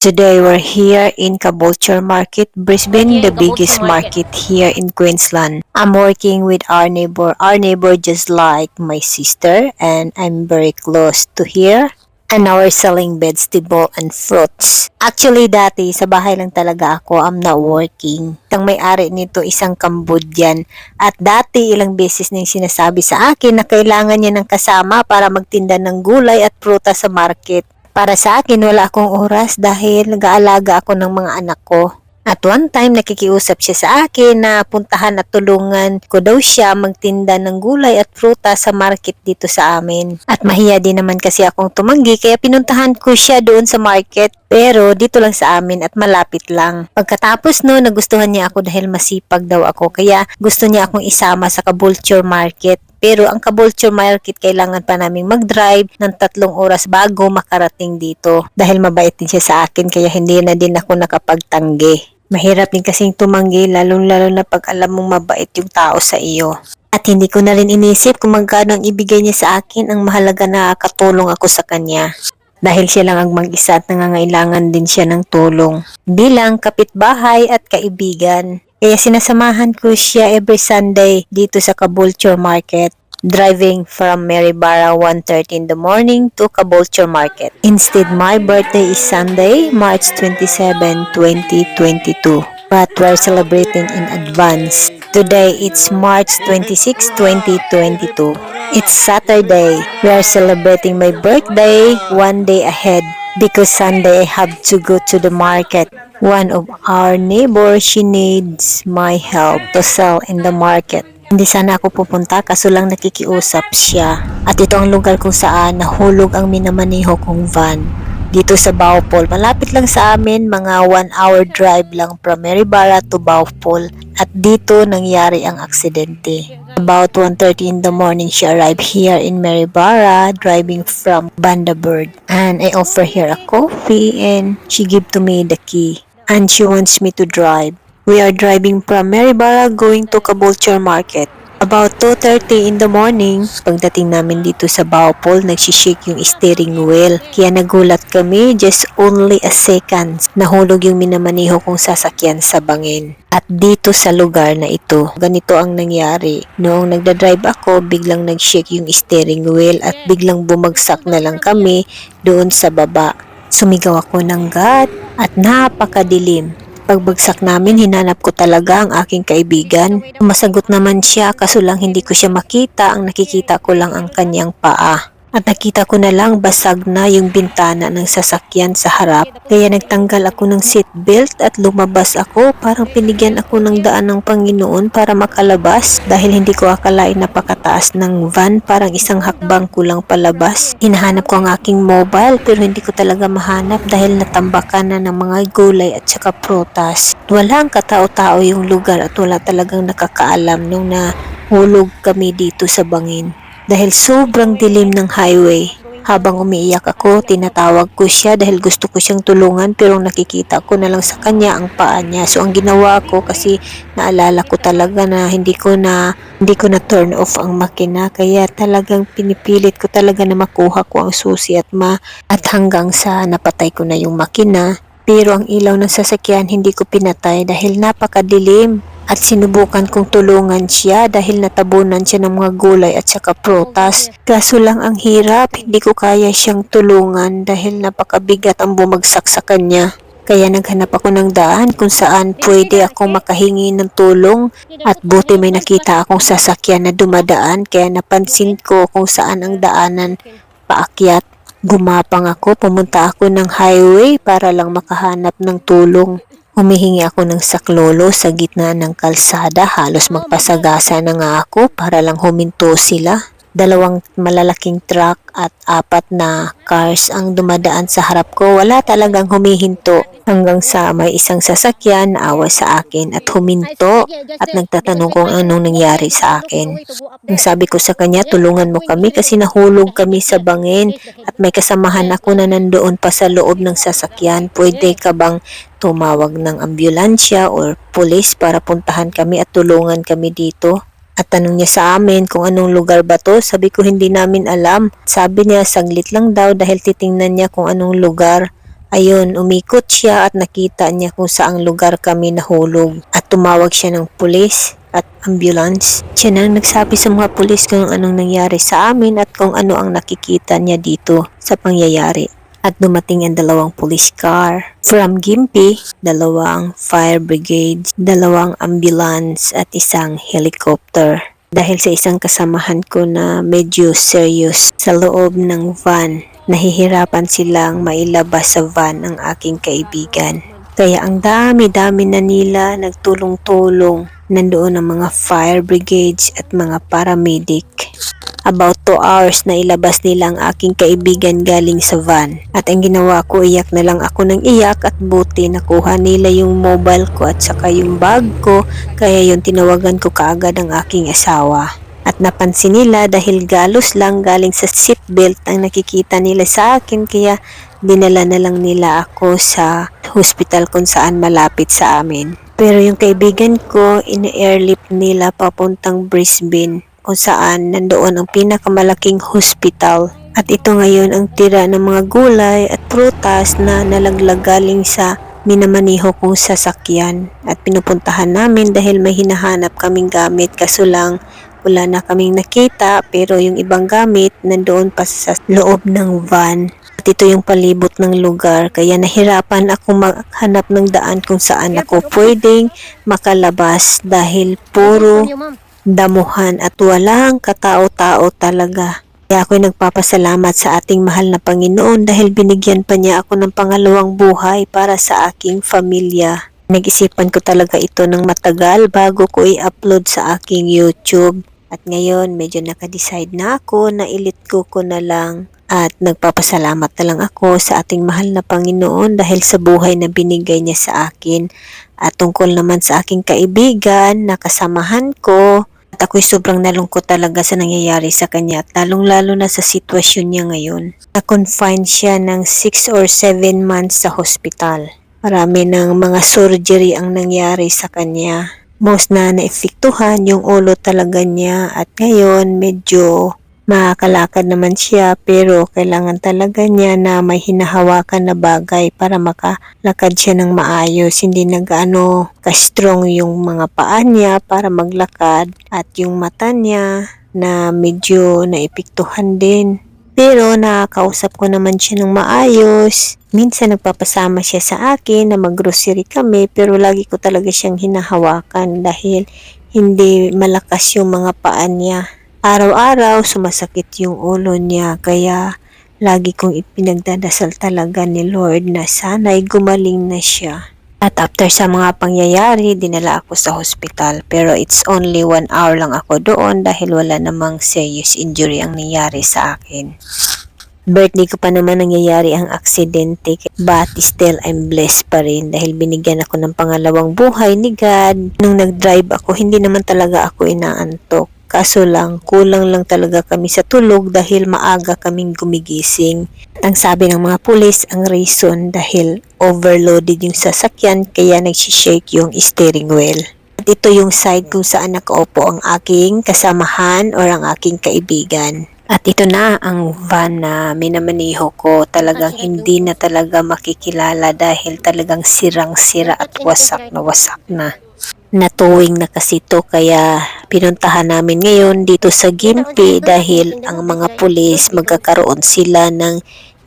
Today we're here in Caboolture Market, Brisbane, the biggest market here in Queensland. I'm working with our neighbor. Our neighbor just like my sister and I'm very close to here. And now we're selling vegetable and fruits. Actually, dati sa bahay lang talaga ako. I'm not working. Ang may-ari nito isang Cambodian. At dati ilang beses niyang sinasabi sa akin na kailangan niya ng kasama para magtinda ng gulay at prutas sa market. Para sa akin, wala akong oras dahil nag-aalaga ako ng mga anak ko. At one time, nakikiusap siya sa akin na puntahan at tulungan ko daw siya magtinda ng gulay at prutas sa market dito sa amin. At mahiya din naman kasi akong tumanggi kaya pinuntahan ko siya doon sa market. Pero dito lang sa amin at malapit lang. Pagkatapos no, nagustuhan niya ako dahil masipag daw ako kaya gusto niya akong isama sa Caboolture Market. Pero ang Caboolture Market kailangan pa naming mag-drive ng 3 oras bago makarating dito. Dahil mabait din siya sa akin kaya hindi na din ako nakapagtanggi. Mahirap din kasing tumanggi lalong-lalo na pag alam mong mabait yung tao sa iyo. At hindi ko na rin inisip kung magkano ang ibigay niya sa akin, ang mahalaga na katulong ako sa kanya. Dahil siya lang ang mag-isa at nangangailangan din siya ng tulong. Bilang kapitbahay at kaibigan. Kaya sinasamahan ko siya every Sunday dito sa Caboolture Market. Driving from Maryborough 1:30 in the morning to Caboolture Market. Instead, my birthday is Sunday, March 27, 2022. But we're celebrating in advance. Today, it's March 26, 2022. It's Saturday. We are celebrating my birthday one day ahead. Because Sunday, I have to go to the market. One of our neighbors, she needs my help to sell in the market. Hindi sana ako pupunta kaso lang nakikiusap siya. At ito ang lugar kung saan nahulog ang minamaniho kong van. Dito sa Baupol. Malapit lang sa amin, mga 1 hour drive lang from Maryborough to Baupol. At dito nangyari ang aksidente. About 1:30 in the morning, she arrived here in Maryborough driving from Bundaberg. And I offer her a coffee and she gave to me the key. And she wants me to drive. We are driving from Maryborough going to Caboolture Market. About 2:30 in the morning, pagdating namin dito sa Baupol, nagsishake yung steering wheel. Kaya nagulat kami, just only a second. Nahulog yung minamaniho kong sasakyan sa bangin. At dito sa lugar na ito, ganito ang nangyari. Noong nagdadrive ako, biglang nag-shake yung steering wheel at biglang bumagsak na lang kami doon sa baba. Sumigaw ako ng God at napakadilim. Pagbagsak namin, hinanap ko talaga ang aking kaibigan. Masagot naman siya, kaso lang hindi ko siya makita. Ang nakikita ko lang ang kanyang paa. At nakita ko na lang basag na yung bintana ng sasakyan sa harap. Kaya nagtanggal ako ng seatbelt at lumabas ako. Parang pinigyan ako ng daan ng Panginoon para makalabas. Dahil hindi ko akalain napakataas ng van, parang isang hakbang ko lang palabas. Hinahanap ko ang aking mobile pero hindi ko talaga mahanap dahil natambakan na ng mga gulay at saka prutas. Walang katao-tao yung lugar at wala talagang nakakaalam nung nahulog kami dito sa bangin. Dahil sobrang dilim ng highway. Habang umiiyak ako, tinatawag ko siya dahil gusto ko siyang tulungan pero nakikita ko na lang sa kanya ang paa niya. So ang ginawa ko kasi naalala ko talaga na hindi ko na turn off ang makina kaya talagang pinipilit ko talaga na makuha ko ang susi at hanggang sa napatay ko na yung makina. Pero ang ilaw ng sasakyan hindi ko pinatay dahil napakadilim. At sinubukan kong tulungan siya dahil natabunan siya ng mga gulay at saka prutas. Kaso lang ang hirap, hindi ko kaya siyang tulungan dahil napakabigat ang bumagsak sa kanya. Kaya naghanap ako ng daan kung saan pwede akong makahingi ng tulong at buti may nakita akong sasakyan na dumadaan kaya napansin ko kung saan ang daanan paakyat. Gumapang ako, pumunta ako ng highway para lang makahanap ng tulong. Humihingi ako ng saklolo sa gitna ng kalsada, halos magpasagasa na nga ako para lang huminto sila. 2 malalaking truck at 4 na cars ang dumadaan sa harap ko. Wala talagang humihinto hanggang sa may isang sasakyan naawa sa akin at huminto at nagtatanong kung anong nangyari sa akin. Ang sabi ko sa kanya, tulungan mo kami kasi nahulog kami sa bangin at may kasamahan ako na nandoon pa sa loob ng sasakyan. Pwede ka bang tumawag ng ambulansya or pulis para puntahan kami at tulungan kami dito? At tanong niya sa amin kung anong lugar ba to. Sabi ko hindi namin alam. Sabi niya saglit lang daw dahil titingnan niya kung anong lugar. Ayun, umikot siya at nakita niya kung saang lugar kami nahulog at tumawag siya ng pulis at ambulance. Siya nang nagsabi sa mga pulis kung anong nangyari sa amin at kung ano ang nakikita niya dito sa pangyayari. At dumating ang 2 police car. From Gimpi, 2 fire brigades, 2 ambulance at 1 helicopter. Dahil sa isang kasamahan ko na medyo serious sa loob ng van, nahihirapan silang mailabas sa van ang aking kaibigan. Kaya ang dami-dami na nila nagtulong-tulong. Nandoon ang mga fire brigades at mga paramedic. About 2 hours na ilabas nila ang aking kaibigan galing sa van. At ang ginawa ko, iyak na lang ako ng iyak at buti nakuha nila yung mobile ko at saka yung bag ko. Kaya yun tinawagan ko kaagad ang aking asawa. At napansin nila dahil galos lang galing sa seatbelt ang nakikita nila sa akin, kaya dinala na lang nila ako sa hospital kung saan malapit sa amin. Pero yung kaibigan ko, in-airlift nila papuntang Brisbane kung saan nandoon ang pinakamalaking hospital. At ito ngayon ang tira ng mga gulay at prutas na nalaglag galing sa minamaniho kong sasakyan. At pinupuntahan namin dahil may hinahanap kaming gamit, kaso lang wala na kaming nakita, pero yung ibang gamit nandoon pa sa loob ng van. At ito yung palibot ng lugar, kaya nahirapan ako maghanap ng daan kung saan ako pwedeng makalabas dahil puro damuhan at walang katao-tao talaga. Kaya ako'y nagpapasalamat sa ating mahal na Panginoon dahil binigyan pa niya ako ng pangalawang buhay para sa aking pamilya. Nag-isipan ko talaga ito ng matagal bago ko i-upload sa aking YouTube. At ngayon, medyo nakadecide na ako na ilit ko na lang. At nagpapasalamat na lang ako sa ating mahal na Panginoon dahil sa buhay na binigay niya sa akin. At tungkol naman sa aking kaibigan na kasamahan ko, at ako'y sobrang nalungkot talaga sa nangyayari sa kanya at lalong-lalo na sa sitwasyon niya ngayon. Na-confine siya ng 6 or 7 months sa hospital. Marami ng mga surgery ang nangyari sa kanya. Most na naepektuhan yung ulo talaga niya at ngayon medyo makakalakad naman siya, pero kailangan talaga niya na may hinahawakan na bagay para makalakad siya ng maayos. Hindi na gaano ka-strong yung mga paa niya para maglakad at yung mata niya na medyo naepektuhan din. Pero nakakausap ko naman siya ng maayos. Minsan nagpapasama siya sa akin na mag-grocery kami, pero lagi ko talaga siyang hinahawakan dahil hindi malakas yung mga paa niya. Araw-araw sumasakit yung ulo niya, kaya lagi kong ipinagdadasal talaga ni Lord na sana'y gumaling na siya. At after sa mga pangyayari, dinala ako sa hospital, pero it's only 1 hour lang ako doon dahil wala namang serious injury ang nangyari sa akin. Birthday ko pa naman nangyayari ang aksidente, but still I'm blessed pa rin dahil binigyan ako ng pangalawang buhay ni God. Nung nag-drive ako, hindi naman talaga ako inaantok. Kaso lang, kulang lang talaga kami sa tulog dahil maaga kaming gumigising. At ang sabi ng mga pulis, ang reason dahil overloaded yung sasakyan kaya nagsishake yung steering wheel. At ito yung side kung saan nakaupo ang aking kasamahan or ang aking kaibigan. At ito na ang van na minamaniho ko. Talagang hindi na talaga makikilala dahil talagang sirang-sira at wasak na. Natuwing na kasi ito, kaya pinuntahan namin ngayon dito sa Gimpi dahil ang mga pulis magkakaroon sila ng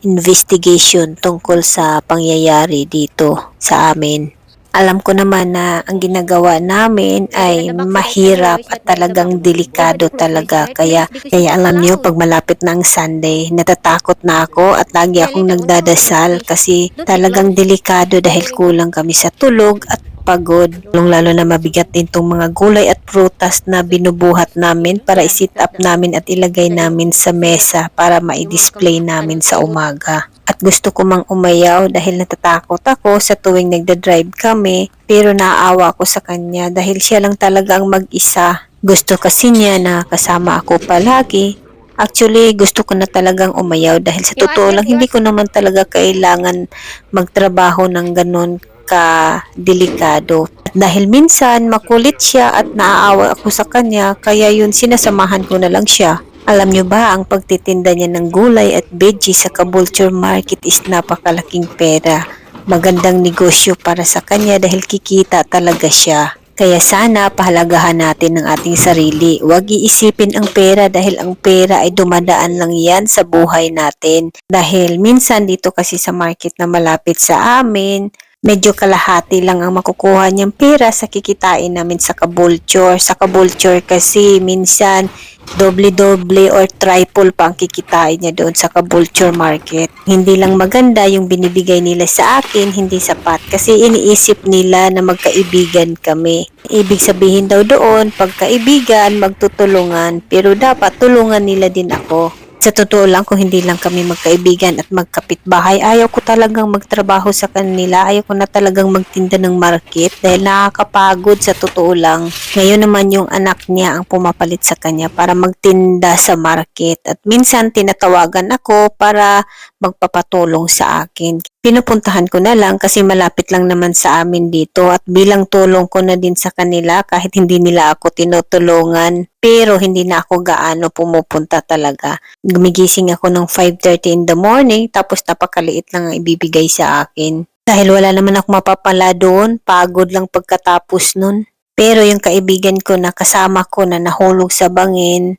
investigation tungkol sa pangyayari dito sa amin. Alam ko naman na ang ginagawa namin ay mahirap at talagang delikado talaga. Kaya alam niyo, pag malapit na ang Sunday, natatakot na ako at lagi akong nagdadasal kasi talagang delikado dahil kulang kami sa tulog at pagod. Lalo na mabigat din tong mga gulay at prutas na binubuhat namin para i-sit up namin at ilagay namin sa mesa para ma-display namin sa umaga. At gusto ko mang umayaw dahil natatakot ako sa tuwing nagda-drive kami, pero naaawa ako sa kanya dahil siya lang talaga ang mag-isa. Gusto kasi niya na kasama ako palagi. Actually, gusto ko na talagang umayaw dahil sa totoo lang hindi ko naman talaga kailangan magtrabaho ng ganun ka-delikado. Dahil minsan makulit siya at naaawa ako sa kanya, kaya yun sinasamahan ko na lang siya. Alam nyo ba, ang pagtitinda niya ng gulay at veggie sa Caboolture Market is napakalaking pera. Magandang negosyo para sa kanya dahil kikita talaga siya. Kaya sana pahalagahan natin ang ating sarili. Huwag iisipin ang pera dahil ang pera ay dumadaan lang yan sa buhay natin. Dahil minsan dito kasi sa market na malapit sa amin, medyo kalahati lang ang makukuha niyang pera sa kikitain namin sa Caboolture. Sa Caboolture kasi minsan doble-doble or triple pa ang kikitain niya doon sa Caboolture Market. Hindi lang maganda yung binibigay nila sa akin, hindi sapat kasi iniisip nila na magkaibigan kami. Ibig sabihin daw doon, pagkaibigan, magtutulungan, pero dapat tulungan nila din ako. Sa totoo lang, kung hindi lang kami magkaibigan at magkapitbahay, ayaw ko talagang magtrabaho sa kanila. Ayaw ko na talagang magtinda ng market dahil nakakapagod sa totoo lang. Ngayon naman yung anak niya ang pumapalit sa kanya para magtinda sa market. At minsan tinatawagan ako para magpapatulong sa akin. Pinupuntahan ko na lang kasi malapit lang naman sa amin dito at bilang tulong ko na din sa kanila kahit hindi nila ako tinutulungan. Pero hindi na ako gaano pumupunta talaga. Gumigising ako ng 5:30 in the morning tapos napakaliit lang ang ibibigay sa akin. Dahil wala naman ako mapapala doon, pagod lang pagkatapos nun. Pero yung kaibigan ko na kasama ko na nahulog sa bangin,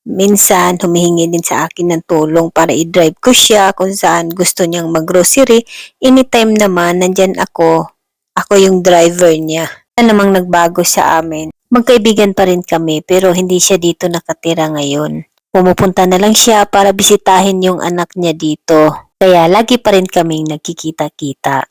minsan humihingi din sa akin ng tulong para i-drive ko siya kung saan gusto niyang mag-grocery. Anytime naman, nandyan ako. Ako yung driver niya. Wala namang nagbago sa amin. Magkaibigan pa rin kami pero hindi siya dito nakatira ngayon. Pumupunta na lang siya para bisitahin yung anak niya dito. Kaya lagi pa rin kaming nagkikita-kita.